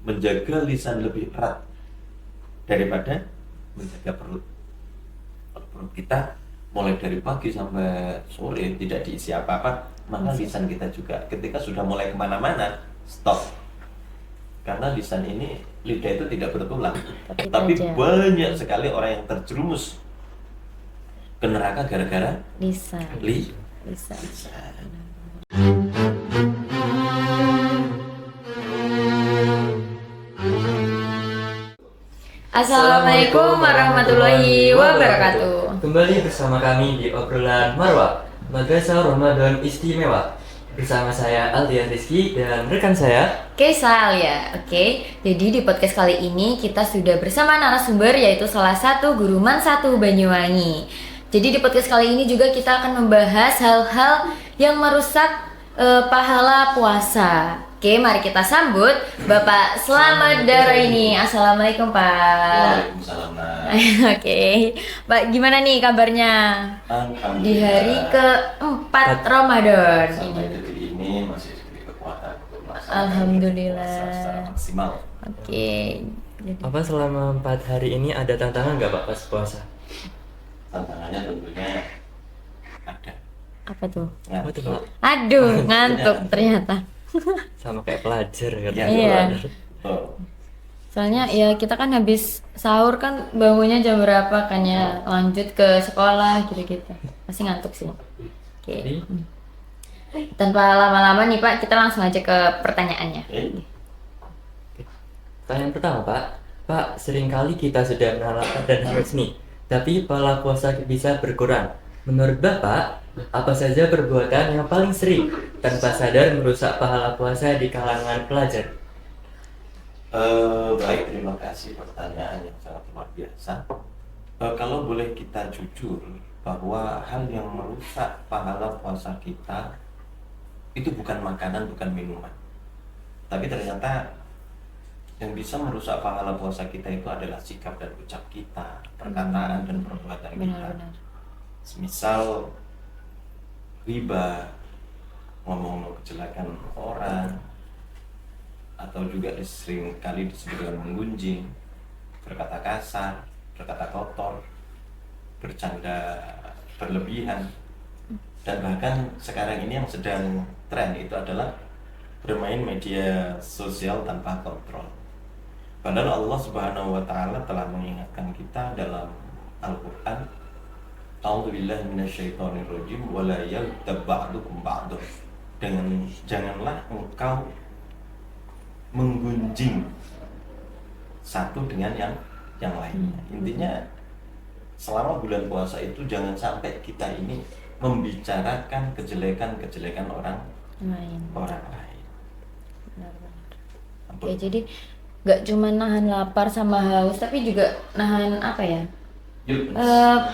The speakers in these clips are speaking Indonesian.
menjaga lisan lebih erat daripada menjaga perut. Kalau perut kita mulai dari pagi sampai sore tidak diisi apa-apa, maka lisan kita juga ketika sudah mulai kemana-mana, stop. Karena lisan ini, lidah itu tidak bertulang. Tapi banyak sekali orang yang terjerumus ke neraka gara-gara lisan. lisan. Assalamualaikum warahmatullahi wabarakatuh. Kembali bersama kami di obrolan Marwah Madrasah Ramadan Istimewa. Bersama saya Aldian Rizky dan rekan saya Keisal ya. Oke, jadi di podcast kali ini kita sudah bersama narasumber yaitu salah satu guru MAN 1 Banyuwangi. Jadi di podcast kali ini juga kita akan membahas hal-hal yang merusak pahala puasa. Oke, mari kita sambut Bapak Slamet Daraini. Assalamualaikum Pak. Waalaikumsalam. Oke, Pak gimana nih kabarnya di hari keempat Ramadan sampai ini? detik ini masih diberi kekuatan untuk melaksanakan Alhamdulillah. puasa secara maksimal. Oke, jadi apa selama 4 hari ini ada tantangan nggak Pak pas puasa? Tantangannya tentunya ada. apa tuh? Apa tuh, Pak? Aduh, ngantuk ternyata. Sama kayak pelajar kan? Iya. Betul. Soalnya ya kita kan habis sahur kan bangunnya jam berapa kan ya, lanjut ke sekolah gitu-gitu. Pasti ngantuk sih. Oke. Jadi Tanpa lama-lama nih Pak, kita langsung aja ke pertanyaannya. pertanyaan pertama Pak, seringkali kita sudah mengalami dan harus nih, tapi pahala puasa bisa berkurang. Menurut Bapak, apa saja perbuatan yang paling sering tanpa sadar merusak pahala puasa di kalangan pelajar? Baik, terima kasih pertanyaan yang sangat luar biasa. Kalau boleh kita jujur bahwa hal yang merusak pahala puasa kita itu bukan makanan, bukan minuman. Tapi ternyata yang bisa merusak pahala puasa kita itu adalah sikap dan ucap kita, perkataan dan perbuatan kita. Benar-benar. Semisal riba, ngomong kejelekan orang, atau juga sering kali disebut dengan menggunjing, berkata kasar, berkata kotor, bercanda berlebihan, dan bahkan sekarang ini yang sedang tren itu adalah bermain media sosial tanpa kontrol. Padahal Allah Subhanahu wa taala telah mengingatkan kita dalam Al-Qur'an, A'udzubillahi minasyaitonirrajim wa la yaghtab ba'dukum ba'dah. Janganlah engkau menggunjing satu dengan yang lainnya. Intinya selama bulan puasa itu jangan sampai kita ini membicarakan kejelekan orang lain. Benar-benar. Oke, jadi nggak cuma nahan lapar sama haus, tapi juga nahan apa ya?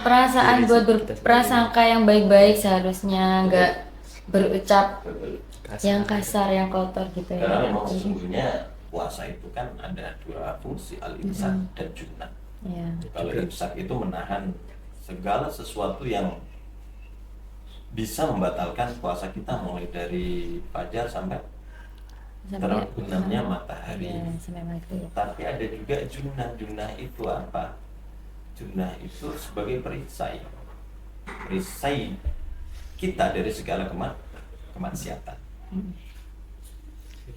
Perasaan buat berprasangka yang baik-baik, seharusnya nggak berucap yang kasar, yang kotor gitu ya. Karena memang sesungguhnya puasa itu kan ada dua fungsi, al-imsak dan junah. Ya. Kalau imsak itu menahan segala sesuatu yang bisa membatalkan puasa kita, mulai dari fajar sampai terbenamnya matahari. Ya, sampai maghrib. Tapi ada juga junah. Junah itu apa? Junah itu sebagai perisai kita dari segala kemaksiatan.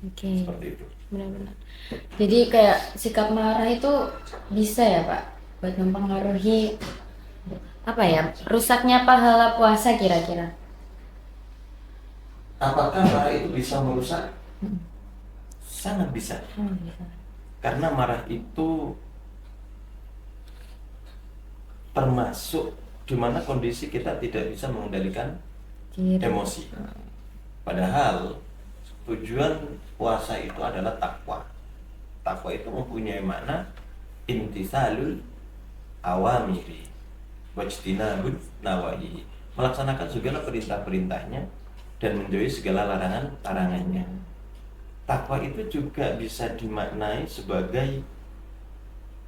Oke. Seperti itu. Benar-benar. Jadi kayak sikap marah itu bisa ya Pak buat mempengaruhi apa ya, rusaknya pahala puasa kira-kira? Apakah marah itu bisa merusak? Sangat bisa. Bisa. Karena marah itu termasuk di mana kondisi kita tidak bisa mengendalikan emosi. Padahal tujuan puasa itu adalah takwa. Takwa itu mempunyai makna imtisalul awamiri wajtinabun nawahi, melaksanakan segala perintah-perintahnya dan menjauhi segala larangan-larangannya. Takwa itu juga bisa dimaknai sebagai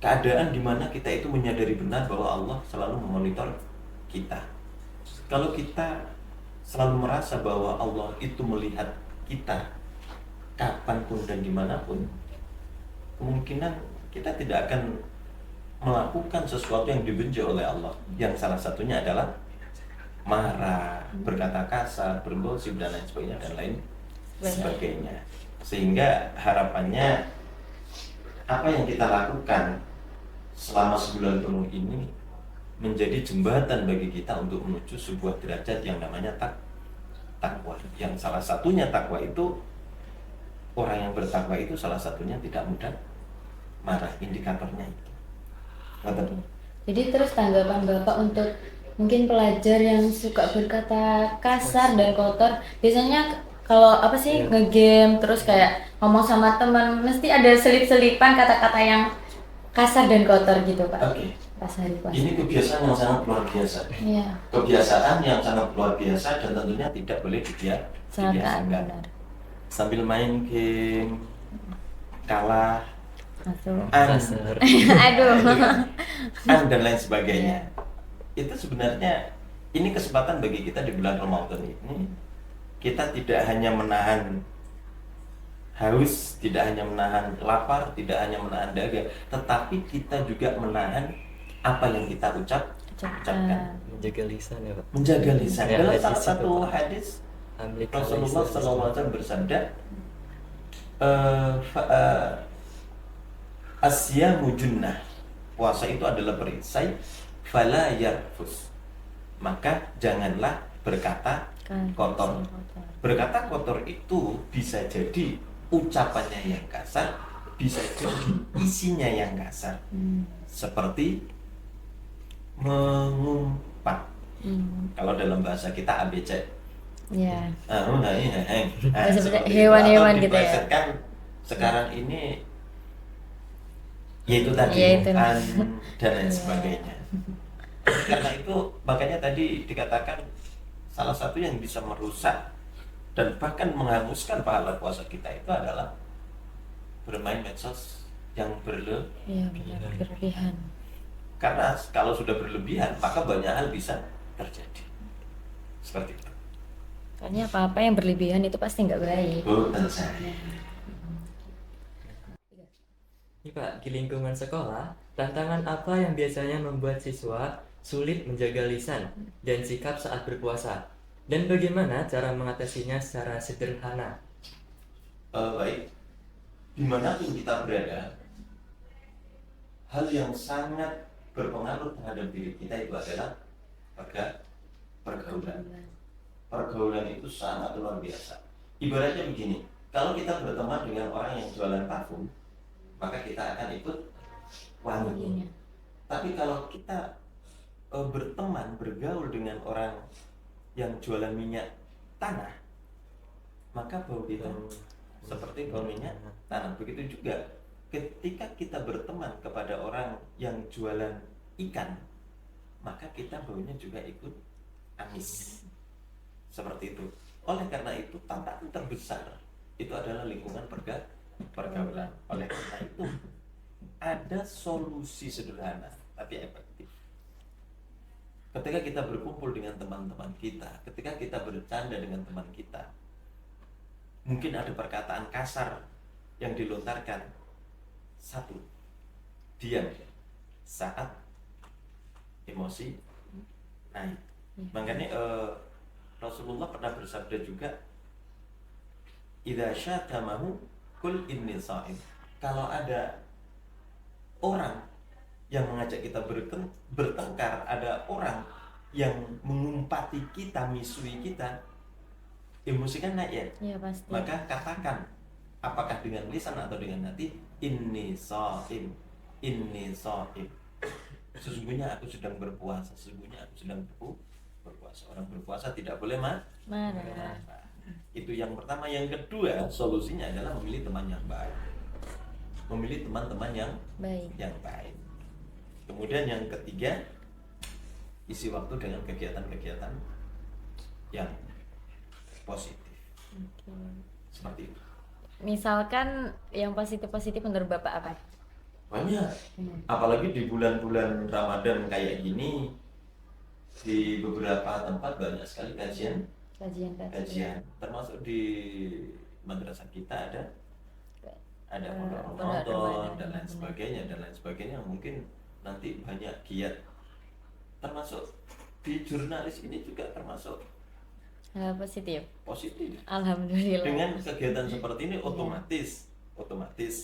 keadaan di mana kita itu menyadari benar bahwa Allah selalu memonitor kita. Kalau kita selalu merasa bahwa Allah itu melihat kita kapanpun dan dimanapun, kemungkinan kita tidak akan melakukan sesuatu yang dibenci oleh Allah, yang salah satunya adalah marah, berkata kasar, bergosip dan lain sebagainya dan lain sebagainya. Sehingga harapannya apa yang kita lakukan selama sebulan penuh ini menjadi jembatan bagi kita untuk menuju sebuah derajat yang namanya takwa. Yang salah satunya takwa itu, orang yang bertakwa itu salah satunya tidak mudah marah, indikatornya itu. Betul. Jadi terus tanggapan Bapak untuk mungkin pelajar yang suka berkata kasar dan kotor, biasanya kalau apa sih ngegame terus kayak ngomong sama teman mesti ada selip-selipan kata-kata yang kasar dan kotor gitu Pak. Oke. Pas hari puasa. Ini kebiasaan yang sangat luar biasa. Iya. Kebiasaan yang sangat luar biasa dan tentunya tidak boleh dibiasakan. Benar. Sambil main game, kalah, Masuk. Kasar. Aduh. dan lain sebagainya. Itu sebenarnya ini kesempatan bagi kita di bulan Ramadan ini. Kita tidak hanya menahan haus, tidak hanya menahan lapar, tidak hanya menahan dahaga, tetapi kita juga menahan apa yang kita ucapkan. Menjaga lisan ya Pak. Menjaga lisan. Ya, Dalam hadis salah itu, satu Pak. hadis Amlik Rasulullah lisan. SAW bersabda, asyamu junnah, puasa itu adalah perisai, fala yarfus, maka janganlah berkata kotor. Berkata kotor itu bisa jadi ucapannya yang kasar, bisa jadi isinya yang kasar, seperti mengumpat. Kalau dalam bahasa kita ABC. Iya. Seperti Hewan-hewan itu. Atau gitu ya. diplesetkan sekarang ini yaitu tadi Yaitu. dan lain sebagainya. Karena itu makanya tadi dikatakan salah satu yang bisa merusak dan bahkan menghanguskan pahala puasa kita itu adalah bermain medsos yang Iya, benar, berlebihan. karena kalau sudah berlebihan maka banyak hal bisa terjadi seperti itu. Soalnya apa-apa yang berlebihan itu pasti nggak baik. Betul saya. Ini Pak, di lingkungan sekolah, tantangan apa yang biasanya membuat siswa sulit menjaga lisan dan sikap saat berpuasa? Dan bagaimana cara mengatasinya secara sederhana? Baik, dimanapun kita berada, hal yang sangat berpengaruh terhadap diri kita itu adalah pergaulan. Pergaulan itu sangat luar biasa. Ibaratnya begini, kalau kita berteman dengan orang yang jualan parfum, maka kita akan ikut wanginya. Tapi kalau kita berteman, bergaul dengan orang yang jualan minyak tanah, maka bau kita seperti bau minyak tanah. Begitu juga ketika kita berteman kepada orang yang jualan ikan, maka kita baunya juga ikut amis. Seperti itu. Oleh karena itu tantangan terbesar itu adalah lingkungan pergaulan. Oleh karena itu ada solusi sederhana tapi efektif. Ketika kita berkumpul dengan teman-teman kita, ketika kita bercanda dengan teman kita, mungkin ada perkataan kasar yang dilontarkan. Satu, diam saat emosi naik. Makanya Rasulullah pernah bersabda juga, idza syatamahu kul inni sha'im. Kalau ada orang yang mengajak kita bertengkar, ada orang yang mengumpati kita, misui kita, emosi kan naik ya? Iya pasti. Maka katakan, apakah dengan lisan atau dengan hati, inni sha'im, inni sha'im. Sesungguhnya aku sedang berpuasa, sesungguhnya aku sedang berpuasa. Orang berpuasa tidak boleh marah. Itu yang pertama. Yang kedua, solusinya adalah memilih teman yang baik. Memilih teman-teman yang baik. Kemudian yang ketiga, isi waktu dengan kegiatan-kegiatan yang positif. Seperti itu. Misalkan yang positif-positif menurut Bapak apa? Banyak. Apalagi di bulan-bulan Ramadan kayak gini, di beberapa tempat banyak sekali kajian, termasuk di madrasah kita ada ada pondok pondok Ramadan Ramadan, dan lain benar. sebagainya mungkin nanti banyak giat, termasuk di jurnalis ini juga termasuk Hal positif. positif. Alhamdulillah. Dengan kegiatan seperti ini Iya. otomatis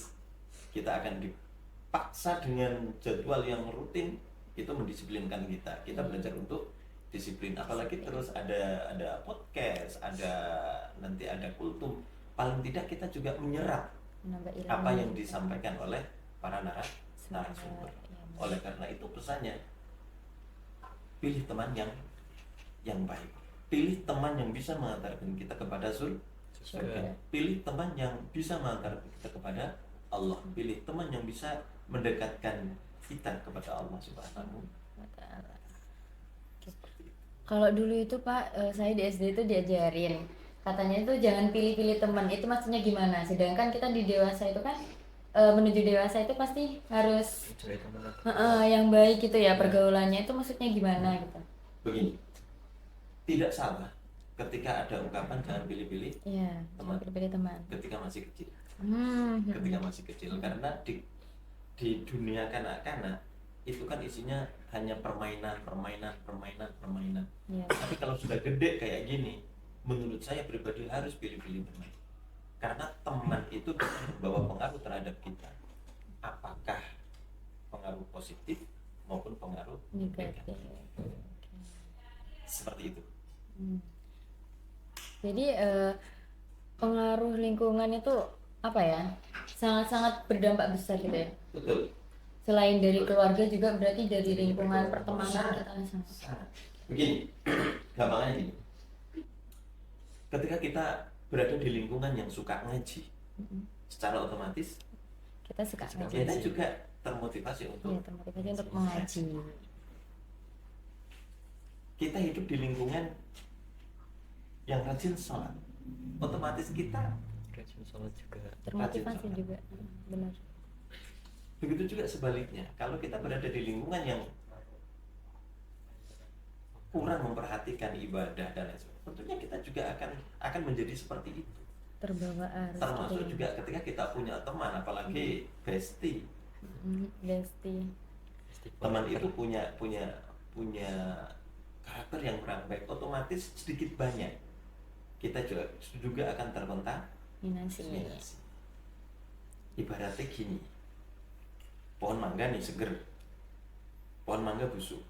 kita akan dipaksa dengan jadwal yang rutin, itu mendisiplinkan kita. Kita belajar untuk disiplin, apalagi terus ada podcast, nanti ada kultum. Paling tidak kita juga menyerap Menambah ilmu. apa yang disampaikan oleh para narasumber. Iya. Oleh karena itu pesannya, pilih teman yang baik. Pilih teman yang bisa mengantarkan kita kepada surga. Pilih teman yang bisa mengantarkan kita kepada Allah. Pilih teman yang bisa mendekatkan kita kepada Allah Subhanahu wa ta'ala. Kalau dulu itu Pak, saya di SD itu diajarin, katanya itu jangan pilih-pilih teman. Itu maksudnya gimana? Sedangkan kita di dewasa itu kan menuju dewasa itu pasti harus Cari teman yang baik gitu ya, pergaulannya itu maksudnya gimana gitu. Begini, tidak salah ketika ada ungkapan jangan pilih-pilih Iya, teman. jangan pilih-pilih teman. ketika masih kecil. Hmm. Ketika masih kecil, karena di dunia kanak-kanak itu kan isinya hanya permainan. Iya. Tapi kalau sudah gede kayak gini, menurut saya pribadi harus pilih-pilih teman. Karena teman itu bisa membawa pengaruh terhadap kita. Apakah pengaruh positif maupun pengaruh Negatif. negatif. Seperti itu. Jadi pengaruh lingkungan itu apa ya? Sangat-sangat berdampak besar gitu ya. Betul. Selain dari keluarga juga berarti dari lingkungan pertemanan kita sangat. Sangat. Begini, gampangnya gini. Ketika kita berada di lingkungan yang suka ngaji, secara otomatis Kita suka ngaji. kita juga termotivasi Iya, untuk termotivasi untuk mengaji. kita hidup di lingkungan yang rajin sholat, otomatis kita rajin sholat juga. Termotivasi Rajin juga. Benar. begitu juga sebaliknya. Kalau kita berada di lingkungan yang kurang memperhatikan ibadah dan lain sebagainya, tentunya kita juga akan menjadi seperti itu. Terbawa arus. Termasuk gitu ya. juga ketika kita punya teman, apalagi bestie. Besti. Teman itu punya karakter yang kurang baik, otomatis sedikit banyak kita juga akan terkontaminasi. Ibaratnya gini, pohon mangga nih seger, pohon mangga busuk.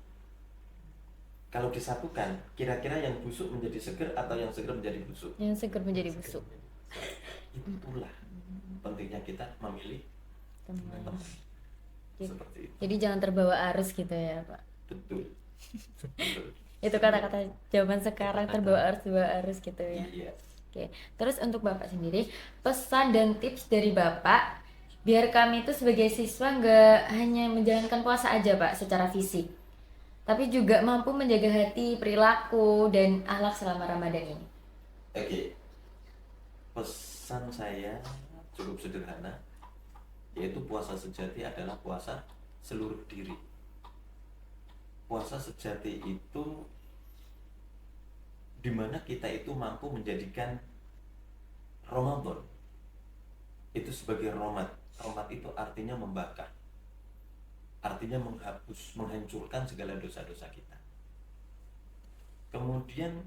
Kalau disatukan, kira-kira yang busuk menjadi seger atau yang seger menjadi busuk? Yang segar menjadi busuk. Itulah pentingnya kita memilih Teman. teman. Jadi- Seperti itu. Jadi jangan terbawa arus gitu ya, Pak. Betul. Betul. Itu kata-kata zaman sekarang, terbawa arus gitu ya. Iya. Oke, terus untuk Bapak sendiri, pesan dan tips dari Bapak biar kami itu sebagai siswa nggak hanya menjalankan puasa aja Pak secara fisik, tapi juga mampu menjaga hati, perilaku, dan akhlak selama Ramadan ini. Oke. Pesan saya cukup sederhana, yaitu puasa sejati adalah puasa seluruh diri. Puasa sejati itu dimana kita itu mampu menjadikan Ramadan itu sebagai rahmat. Rahmat itu artinya membakar, artinya menghapus, menghancurkan segala dosa-dosa kita. Kemudian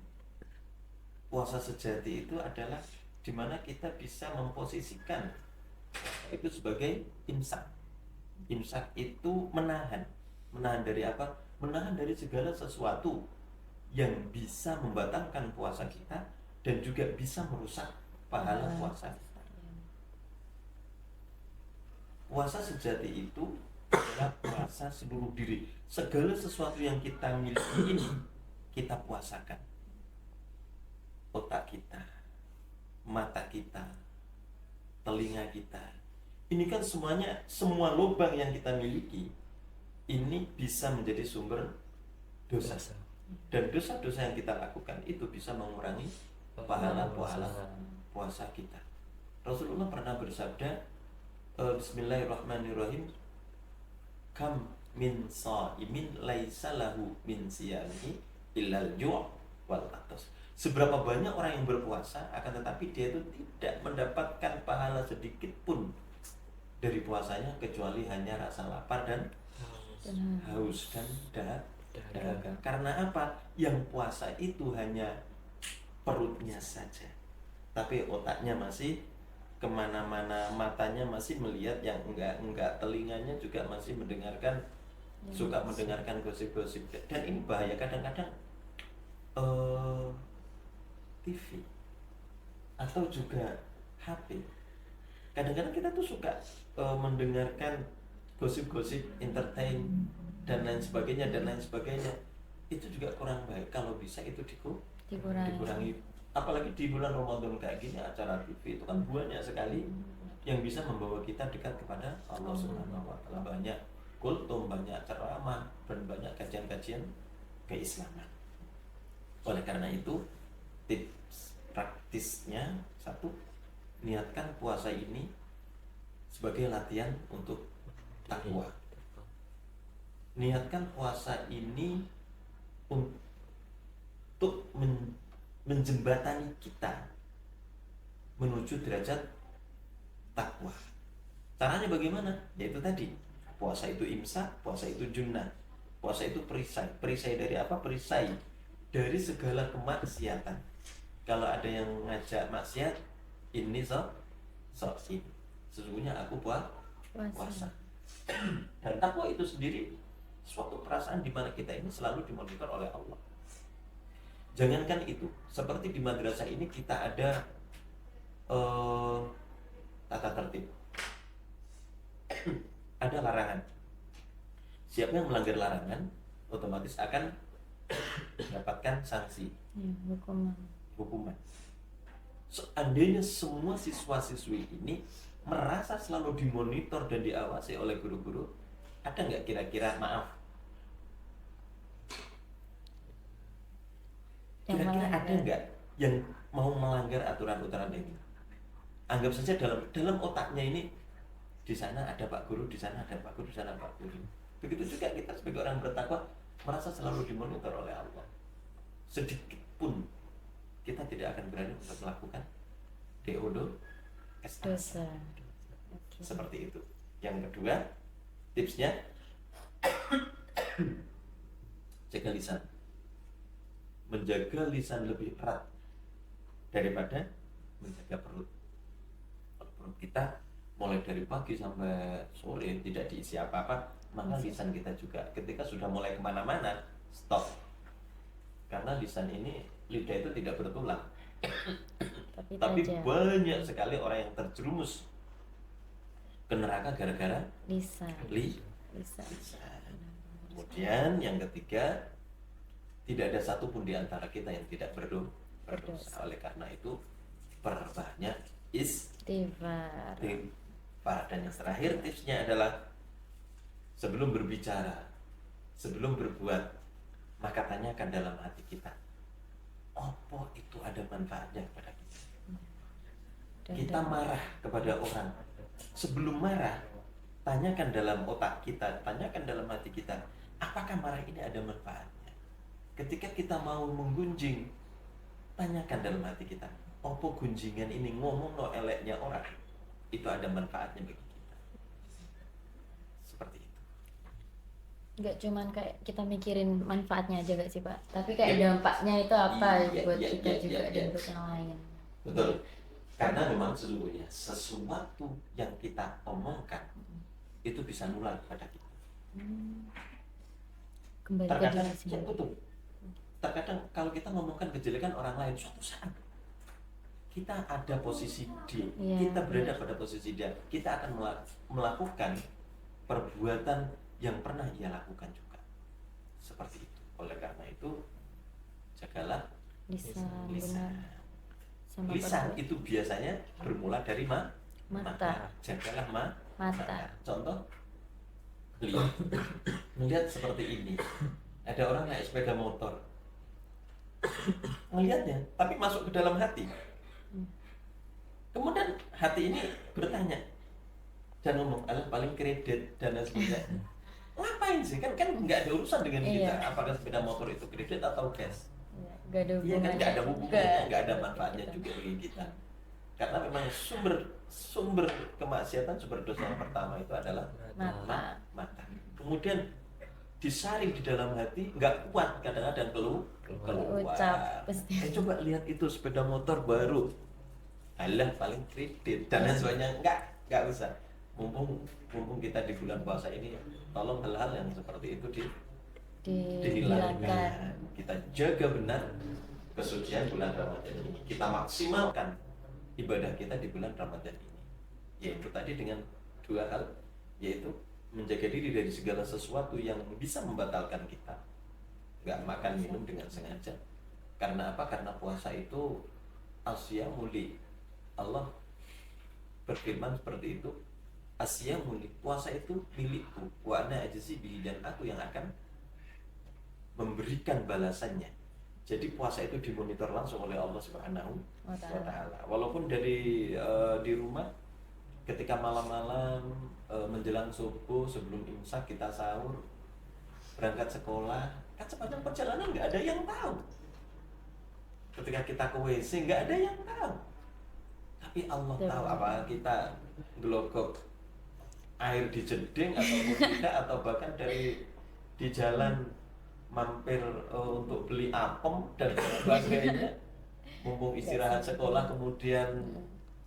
puasa sejati itu adalah dimana kita bisa memposisikan itu sebagai imsak. Imsak itu menahan dari apa? Menahan dari segala sesuatu yang bisa membatalkan puasa kita dan juga bisa merusak pahala puasa kita. Puasa sejati itu adalah puasa seluruh diri. Segala sesuatu yang kita miliki ini kita puasakan. Otak kita, mata kita, telinga kita. Ini kan semuanya, semua lubang yang kita miliki ini bisa menjadi sumber dosa. Dan dosa-dosa yang kita lakukan itu bisa mengurangi pahala puasa kita. Rasulullah pernah bersabda, Bismillahirrahmanirrahim, kam min sha'imin laisa lahu min siyamihi illal ju' wal atas. Seberapa banyak orang yang berpuasa akan tetapi dia itu tidak mendapatkan pahala sedikit pun dari puasanya kecuali hanya rasa lapar dan haus dan dahaga. Karena apa? Yang puasa itu hanya perutnya saja, tapi otaknya masih kemana-mana, matanya masih melihat yang enggak, telinganya juga masih mendengarkan, suka mendengarkan gosip-gosip. Dan ini bahaya. Kadang-kadang TV atau juga HP, kadang-kadang kita tuh suka mendengarkan gosip-gosip, entertain dan lain sebagainya. Itu juga kurang baik. Kalau bisa itu dikurangi. Apalagi di bulan Ramadan kayak gini, acara TV itu kan banyak sekali yang bisa membawa kita dekat kepada Allah Subhanahu wa taala. Banyak kultum, banyak ceramah, dan banyak kajian-kajian keislaman. Oleh karena itu, tips praktisnya, satu, niatkan puasa ini sebagai latihan untuk takwa. Niatkan puasa ini untuk menjembatani kita menuju derajat takwa. Caranya bagaimana? Yaitu tadi, puasa itu imsak, puasa itu junnah, puasa itu perisai. Perisai dari apa? Perisai dari segala kemaksiatan. Kalau ada yang ngajak maksiat, ini ini sesungguhnya aku puasa. Dan takwa itu sendiri suatu perasaan di mana kita ini selalu dimonitor oleh Allah. Jangankan itu, seperti di madrasah ini kita ada tata tertib. Ada larangan. Siapa yang melanggar larangan otomatis akan mendapatkan sanksi, hukuman. Seandainya semua siswa-siswi ini merasa selalu dimonitor dan diawasi oleh guru-guru, ada nggak kira-kira, kira-kira ada nggak yang mau melanggar aturan-aturan ini? Anggap saja dalam otaknya ini, di sana ada Pak Guru, di sana ada Pak Guru, di sana Pak Guru. Begitu juga kita sebagai orang bertakwa merasa selalu dimonitor oleh Allah. Sedikit pun kita tidak akan berani untuk melakukan dosa. Seperti itu. Yang kedua, tipsnya jaga lisan. Menjaga lisan lebih erat daripada menjaga perut. Kalau perut kita mulai dari pagi sampai sore tidak diisi apa-apa, maka lisan kita juga ketika sudah mulai kemana-mana, stop. Karena lisan ini, lidah itu tidak bertulang. Tapi banyak sekali orang yang terjerumus ke neraka gara-gara lisan. Kemudian yang ketiga, tidak ada satupun di antara kita yang tidak berdosa. Oleh karena itu, perbanyak istighfar. Dan yang terakhir tipsnya adalah sebelum berbicara, sebelum berbuat, maka tanyakan dalam hati kita, apa itu ada manfaatnya kepada kita? Kita marah kepada orang, sebelum marah, tanyakan dalam otak kita, tanyakan dalam hati kita, apakah marah ini ada manfaatnya? Ketika kita mau menggunjing, tanyakan dalam hati kita, apa gunjingan ini ngomong no eleknya orang, itu ada manfaatnya bagi kita. Seperti itu. Nggak cuman kayak kita mikirin manfaatnya aja gak sih Pak, tapi kayak dampaknya itu apa buat kita juga dan buat yang lain. Betul. Karena memang sesungguhnya sesuatu yang kita omongkan itu bisa nular pada kita. Kembali ke diri sendiri. Betul. Terkadang kalau kita ngomongkan kejelekan orang lain, suatu saat kita ada posisi dia, kita berada pada posisi dia, kita akan melakukan perbuatan yang pernah ia lakukan juga. Seperti itu. Oleh karena itu, jagalah lisan. Lisan itu biasanya bermula dari mata. Jagalah mata. Contoh, melihat seperti ini. Ada orang naik sepeda motor, melihatnya, tapi masuk ke dalam hati. Kemudian hati ini bertanya dan ngomong, alah paling kredit dan lain sebagainya. Ngapain sih? Kan nggak ada urusan dengan kita. Apakah sepeda motor itu kredit atau cash? Nggak ada hubungannya. Iya kan nggak ada hubungannya, nggak ada manfaatnya juga bagi kita. Karena memang sumber sumber kemaksiatan, sumber dosa yang pertama itu adalah Mata. mata. Kemudian disaring di dalam hati, nggak kuat kadang-kadang keluar. Ucap, pasti. Coba lihat itu sepeda motor baru, alah paling kredit dan lain sebagainya. Nggak usah. Mumpung kita di bulan puasa ini, tolong hal-hal yang seperti itu dihilangkan. Kita jaga benar kesucian bulan Ramadan ini. Kita maksimalkan ibadah kita di bulan Ramadan ini. Yaitu tadi dengan dua hal, yaitu menjaga diri dari segala sesuatu yang bisa membatalkan kita. Nggak makan minum dengan sengaja. Karena apa? Karena puasa itu asyamu li. Allah berfirman seperti itu. Asyamu li, puasa itu milikku. Wa ana ajzi bihi, dan aku yang akan memberikan balasannya. Jadi puasa itu dimonitor langsung oleh Allah Subhanahu wa Ta'ala. Walaupun dari di rumah, ketika malam-malam menjelang subuh sebelum imsak kita sahur, berangkat sekolah, kan sepanjang perjalanan nggak ada yang tahu. Ketika kita ke WC nggak ada yang tahu. Tapi Allah tahu, apa kita gelogok air di jeding ataupun tidak, atau bahkan dari di jalan mampir untuk beli apem dan sebagainya, mumpung istirahat sekolah kemudian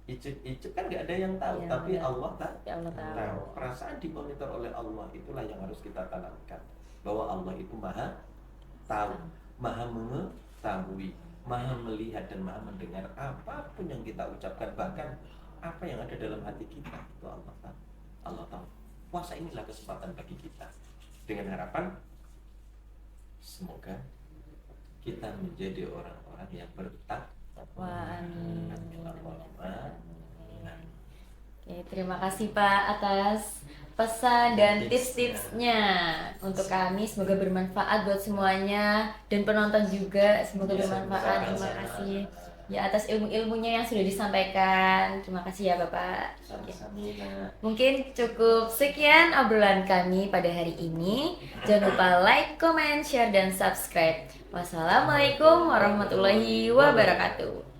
icip-icip, kan nggak ada yang tahu. Ya, tapi benar. Allah Allah tahu. Perasaan dimonitor oleh Allah, itulah yang harus kita tanamkan, bahwa Allah itu maha tahu, maha mengetahui, maha melihat dan maha mendengar apapun yang kita ucapkan, bahkan apa yang ada dalam hati kita itu Allah tahu. Allah tahu. Puasa inilah kesempatan bagi kita, dengan harapan semoga kita menjadi orang-orang yang bertakwa. Amin. Allahumma. Oke, terima kasih Pak atas pesan dan tips-tipsnya untuk kami. Semoga bermanfaat buat semuanya, dan penonton juga semoga bermanfaat. Terima kasih ya atas ilmu-ilmunya yang sudah disampaikan. Terima kasih ya Bapak. Mungkin cukup sekian obrolan kami pada hari ini. Jangan lupa like, comment, share, dan subscribe. Wassalamualaikum warahmatullahi wabarakatuh.